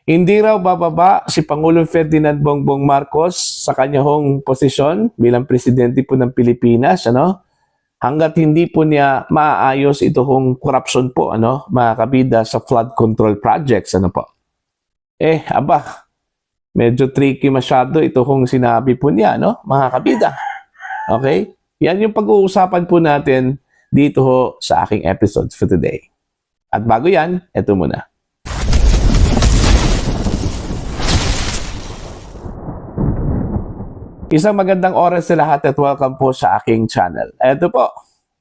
Hindi raw bababa si Pangulong Ferdinand Bongbong Marcos sa kanyang posisyon bilang presidente po ng Pilipinas, hanggat hindi po niya maaayos itong corruption po, mga kabida, sa flood control projects, po. Medyo tricky masyado itong sinabi po niya, mga kabida. Okay? Yan yung pag-uusapan po natin dito sa aking episodes for today. At bago yan, eto muna. Isang magandang oras sa lahat at welcome po sa aking channel. Ito po,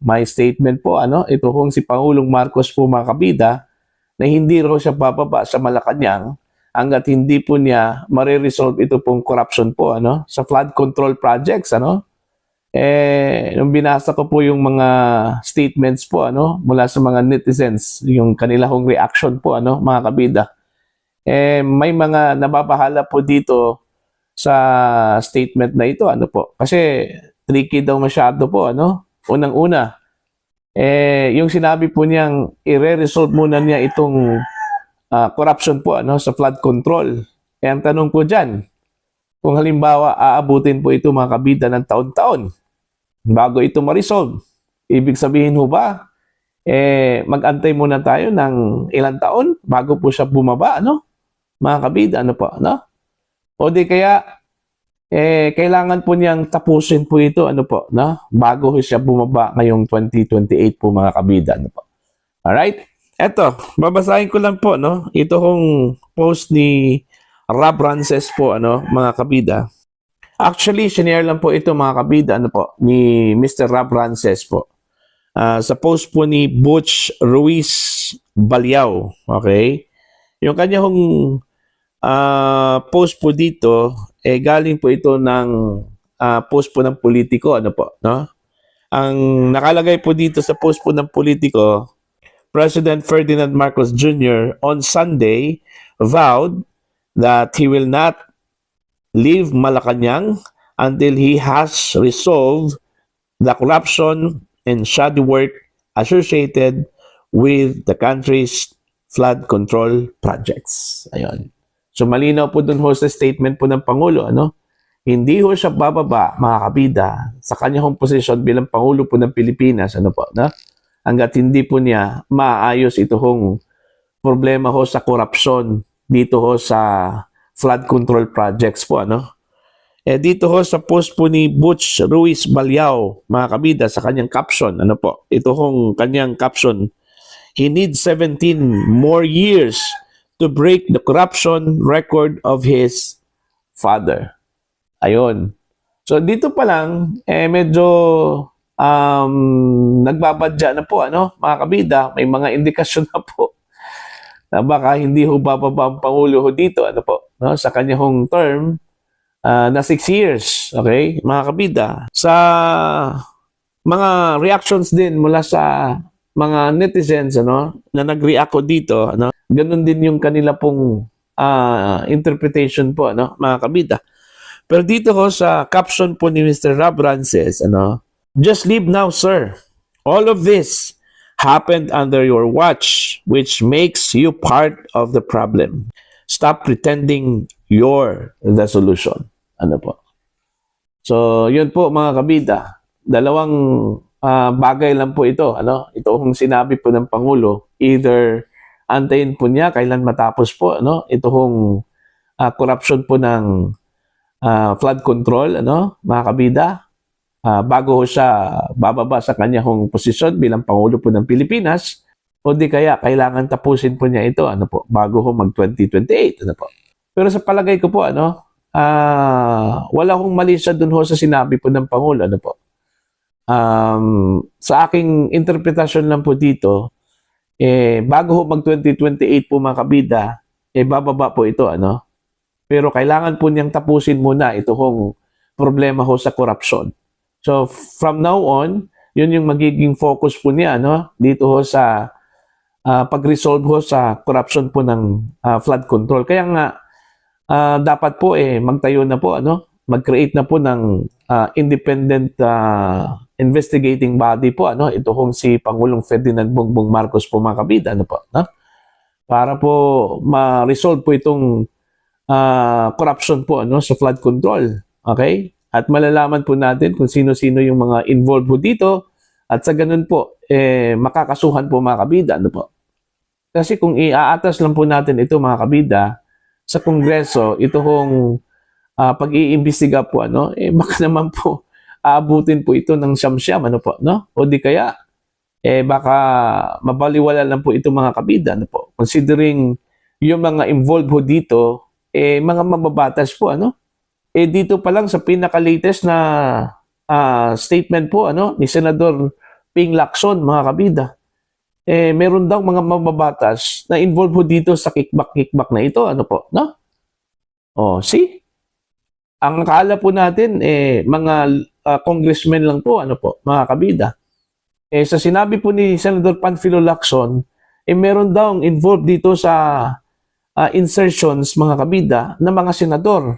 my statement po, ito kung si Pangulong Marcos po, mga kabida, na hindi raw siya bababa sa Malacanang hanggat hindi po niya mariresolve ito pong corruption po, sa flood control projects, nung binasa ko po yung mga statements po, mula sa mga netizens, yung kanilang reaction po, mga kabida, may mga nababahala po dito sa statement na ito, po. Kasi tricky daw masyado po, Unang-una, yung sinabi po niyang i-resolve muna niya itong corruption po, sa flood control. Ang tanong ko dyan, kung halimbawa aabutin po ito, mga kabida, ng taon-taon bago ito ma-resolve, ibig sabihin ho ba, mag-antay muna tayo ng ilang taon bago po siya bumaba, mga kabida, po, O di kaya, kailangan po niyang tapusin po ito, bago siya bumaba ngayong 2028 po, mga kabida, po. Alright? Eto, babasahin ko lang po, ito kong post ni Rob Rances po, mga kabida. Actually, sinare lang po ito, mga kabida, po, ni Mr. Rob Rances po. Sa post po ni Butch Ruiz Balyao, okay? Yung kanyang post po dito, galing po ito ng post po ng politiko, Ang nakalagay po dito sa post po ng politiko, President Ferdinand Marcos Jr. on Sunday vowed that he will not leave Malacanang until he has resolved the corruption and shoddy work associated with the country's flood control projects. Ayun. So malinaw po dun sa statement po ng Pangulo, Hindi ho siya bababa, mga kabida, sa kanyang posisyon bilang Pangulo po ng Pilipinas, hanggat hindi po niya maayos itong problema sa korupsyon dito sa flood control projects po, Dito sa post po ni Butch Ruiz Balyao, mga kabida, sa kanyang caption, ito kanyang caption, he needs 17 more years to break the corruption record of his father. Ayun. So dito pa lang, medyo nagbabadya na po, mga kabida, may mga indikasyon na po na baka hindi ho bababa ang Pangulo dito, sa kanyang term na 6 years, okay, mga kabida. Sa mga reactions din mula sa mga netizens, na nag-react ko dito, ganun din yung kanila pong interpretation po, mga kabida. Pero dito sa caption po ni Mr. Rob Rances, just leave now, sir. All of this happened under your watch, which makes you part of the problem. Stop pretending you're the solution. Po? So, yun po, mga kabida. Dalawang bagay lang po ito, Ito kung sinabi po ng Pangulo, either antayin po niya kailan matapos po, itong corruption po ng flood control, mga kabida, bago siya bababa sa kanyang posisyon bilang Pangulo po ng Pilipinas, o di kaya kailangan tapusin po niya ito, bago mag-2028, po. Pero sa palagay ko po, wala akong mali siya dun sa sinabi po ng Pangulo, po. Sa aking interpretasyon lang po dito, bago mag-2028 po, mga kabida, bababa po ito, Pero kailangan po niyang tapusin muna itong problema sa corruption. So, from now on, yun yung magiging focus po niya, dito sa pag-resolve sa corruption po ng flood control. Kaya nga, dapat po magtayo na po, mag-create na po ng independent investigating body po, ito si Pangulong Ferdinand Bongbong Marcos po, mga kabida, po, para po ma-resolve po itong corruption po sa flood control. Okay? At malalaman po natin kung sino-sino yung mga involved po dito at sa ganun po, makakasuhan po mga kabida. Ano po? Kasi kung iaatas lang po natin ito mga kabida sa Kongreso, ito hong pag-iimbestiga po, baka naman po aabutin po ito ng siyam-siyam, O di kaya, baka mabaliwala lang po ito mga kabida, Considering yung mga involved po dito, mga mababatas po, dito pa lang sa pinaka-latest na statement po, ni Senador Ping Lacson, mga kabida, meron daw mga mababatas na involved po dito sa kickback na ito, see? Ang akala po natin, mga congressmen lang po, mga kabida. Sa sinabi po ni Senador Panfilo Lacson, meron daw involved dito sa insertions, mga kabida, ng mga senador.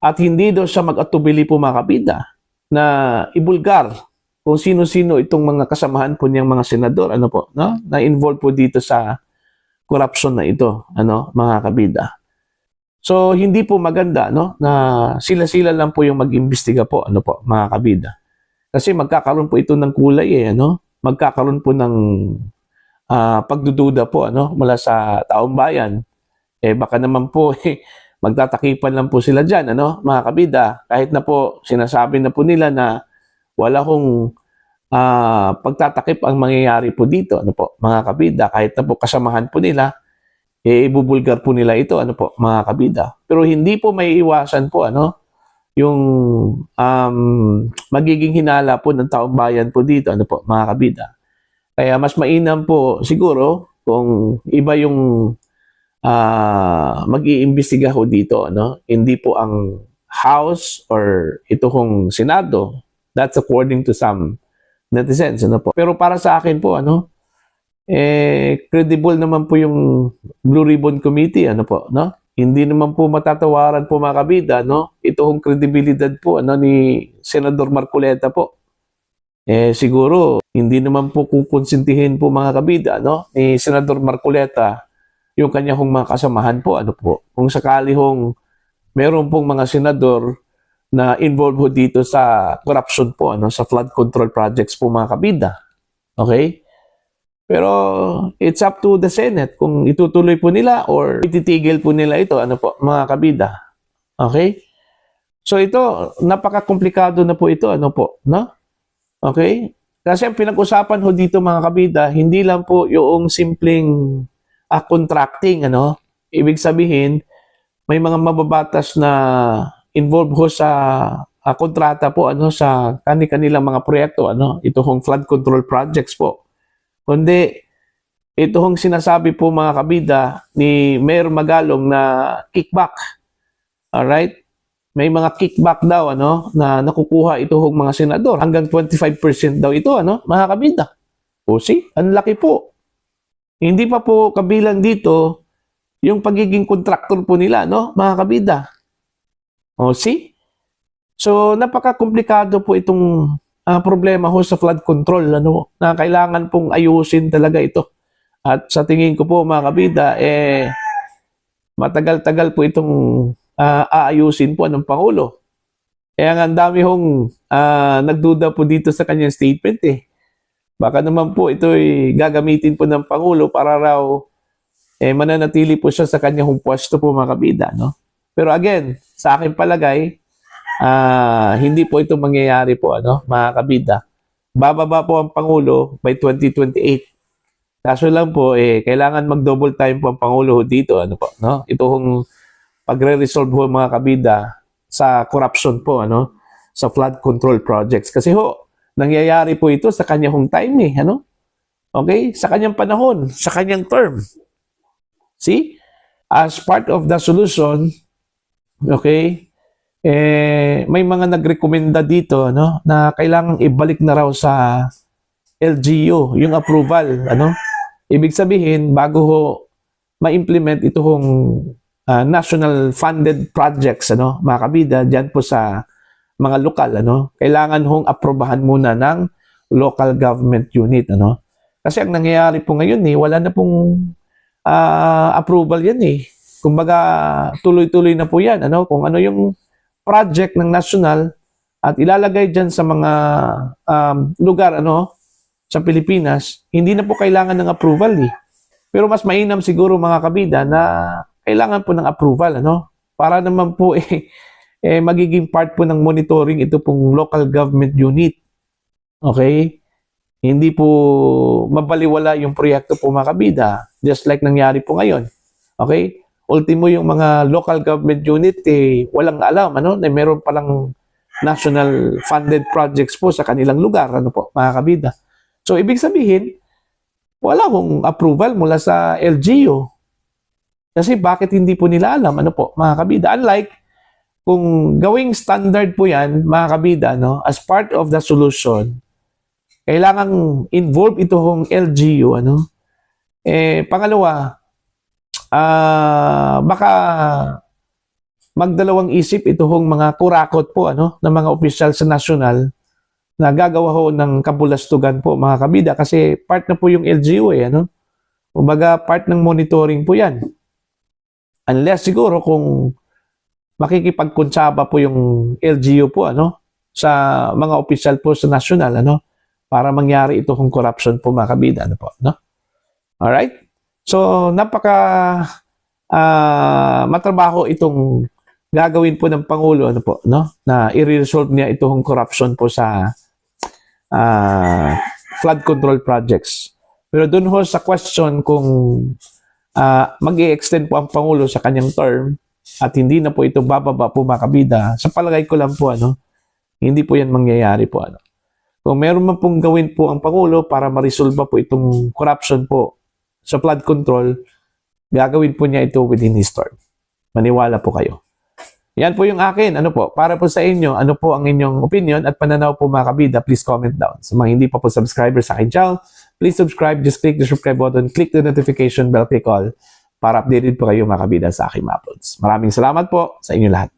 At hindi daw siya mag-atubili po mga kabida na ibulgar kung sino-sino itong mga kasamahan po niyang mga senador, na involved po dito sa corruption na ito, mga kabida. So, hindi po maganda, na sila-sila lang po yung mag-imbestiga po, mga kabida. Kasi magkakaroon po ito ng kulay, magkakaroon po ng pagdududa po, mula sa taong bayan. Baka naman po, magtatakipan lang po sila dyan, mga kabida. Kahit na po, sinasabi na po nila na wala hong pagtatakip ang mangyayari po dito, mga kabida. Kahit na po kasamahan po nila, ibubulgar po nila ito, mga kabida. Pero hindi po may iwasan po, yung magiging hinala po ng taong bayan po dito, mga kabida. Kaya mas mainam po siguro kung iba yung mag-iimbestiga ho dito, hindi po ang House or ito hong Senado. That's according to some netizens, Pero para sa akin po, credible naman po yung Blue Ribbon Committee, Hindi naman po matatawaran po mga kabida, Ito hong kredibilidad po, ni Senador Marcoleta po. Siguro, hindi naman po kukonsintihin po mga kabida, ni Senador Marcoleta yung kanya hong mga kasamahan po, Kung sakali hong meron pong mga senador na involved po dito sa corruption po, sa flood control projects po mga kabida. Okay? Pero it's up to the Senate kung itutuloy po nila or ititigil po nila ito, mga kabida. Okay? So ito, napaka-komplikado na po ito, Okay? Kasi ang pinag-usapan ho dito mga kabida, hindi lang po yung simpleng contracting, Ibig sabihin, may mga mababatas na involved ho sa kontrata po, sa kanilang mga proyekto, Ito hong flood control projects po. Kundi, ito hong sinasabi po mga kabida ni Mayor Magalong na kickback. Alright? May mga kickback daw, na nakukuha ito hong mga senador. Hanggang 25% daw ito, mga kabida. O see, ang laki po. Hindi pa po kabilang dito yung pagiging kontraktor po nila, mga kabida. O see? So, napaka-komplikado po itong problema ho sa flood control, na kailangan pong ayusin talaga ito. At sa tingin ko po mga kabida, matagal-tagal po itong aayusin po ng Pangulo. Kaya nga ang dami hong nagduda po dito sa kanyang statement Baka naman po ito'y gagamitin po ng Pangulo para raw mananatili po siya sa kanyang pwesto po mga kabida. Pero again, sa akin palagay, hindi po ito mangyayari po, mga kabida. Bababa po ang Pangulo by 2028. Kaso lang po, kailangan mag-double time po ang Pangulo dito, Ito hong pagre-resolve po mga kabida sa corruption po, sa flood control projects. Kasi nangyayari po ito sa kanyang time, Okay? Sa kanyang panahon, sa kanyang term. See? As part of the solution, okay, may mga nagrekomenda dito, na kailangang ibalik na raw sa LGU yung approval, Ibig sabihin, bago ma-implement ito hong national funded projects, mga kabida, dyan po sa mga lokal, kailangan hong aprobahan muna ng local government unit, Kasi ang nangyayari po ngayon, wala na pong approval yan eh. Kumbaga, tuloy-tuloy na po yan. Ano? Kung ano yung project ng national at ilalagay dyan sa mga lugar sa Pilipinas, hindi na po kailangan ng approval eh. Pero mas mainam siguro mga kabida na kailangan po ng approval para naman po magiging part po ng monitoring ito pong local government unit. Okay? Hindi po mabaliwala yung proyekto po mga kabida, just like nangyari po ngayon. Okay? Ultimo yung mga local government unit walang alam na meron palang national funded projects po sa kanilang lugar mga kabida. So ibig sabihin, wala hong approval mula sa LGU. Kasi bakit hindi po nila alam mga kabida? Unlike kung gawing standard po yan mga kabida as part of the solution, kailangang involve itong LGU pangalawa, baka magdalawang isip itong mga kurakot po ng mga opisyal sa national na gagawa ho ng kabulastugan po mga kabida kasi part na po yung LGU Kumbaga part ng monitoring po yan. Unless siguro kung makikipagkuntsaba po yung LGU po sa mga opisyal po sa national para mangyari itong corruption po mga kabida Alright? So napaka matrabaho itong gagawin po ng Pangulo na i-resolve niya itong corruption po sa flood control projects. Pero dun ho sa question kung mag-i-extend po ang Pangulo sa kanyang term at hindi na po ito bababa po mga kabida, sa palagay ko lang po hindi po yan mangyayari po Kung meron man pong gawin po ang Pangulo para ma-resolve po itong corruption po sa flood control, gagawin po niya ito within his term. Maniwala po kayo. Yan po yung akin. Para po sa inyo, ano po ang inyong opinion at pananaw po mga kabida, please comment down. Sa mga hindi pa po subscriber sa akin channel, please subscribe. Just click the subscribe button, click the notification bell, click all para updated po kayo mga kabida sa aking uploads. Maraming salamat po sa inyo lahat.